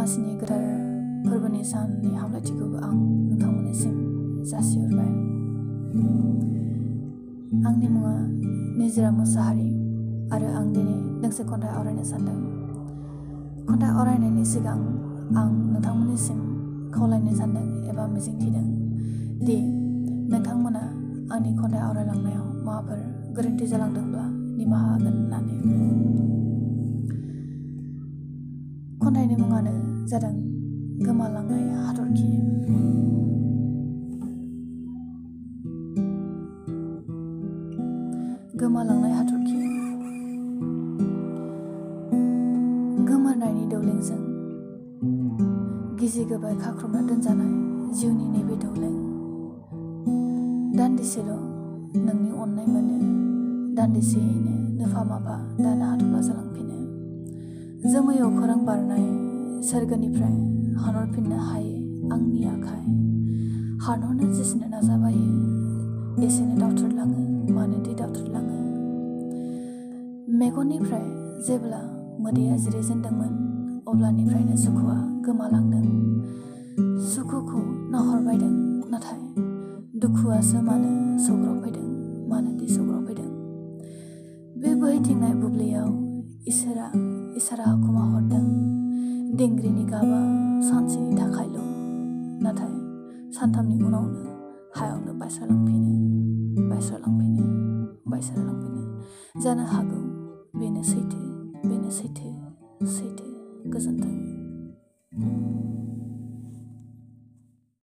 दमासिनि गोथार फोरबोनि साननि हामलायथिखौबो आं नोंथांमोननिसिम जासिहरबाय। आंनि मुङा निजोरा मुसाहारि आरो आं दिनै दोंसे खन्थाइ आवरायनो सानदों। खन्थाइ आवरायनायनि सिगां आं नोंथांमोननिसिम खावलायनो सानदों एबा मिजिंथिदों दि नोंथांमोना आंनि खन्थाइ आवरायलांनायाव माबाफोर गोरोन्थि जालांदोंब्ला निमाहा होगोन होननानै। खन्थाइनि मुङानो जादों गोमालांनाय हाथरखि। गोमालांनाय हाथरखि। गोमोरनायनि दौलेंजों गिजि गोबाय खाख्रबना दोनजानाय जिउनि नैबे दौलें। दान्दिसेल' नोंनि अननाय मोनो, दान्दिसेयैनो नुफा माफा दानो हाथफ्ला जालांफिनो। जोमै अखोरां बारनाय सोरगोनिफ्राय हानहरफिननो हायो आंनि आखाइ। हानहरनो जेसेनो नाजाबायो एसेनो दावथ्रोदलाङो, मानोदि दावथ्रोदलाङो। मेगननिफ्राय जेब्ला मोदैया जिरायजेनदोंमोन अब्लानिफ्रायनो सुखुआ गोमालांदों। सुखुखौ नाहरबायदों, नाथाय दुखुआसो मानो सौग्रावफैदों, मानोदि सौग्रावफैदों। बे बोहैथिंनाय बुब्लियाव इसोरा हाखुमा हरदों। दिंग्रिनि गाबा सानसेनि थाखायल', नाथाय सानथामनि उनावनो हायावनो बायस्रालांफिनो। जानो हागौ बेनो सैथो, सैथो। गोजोन्थों।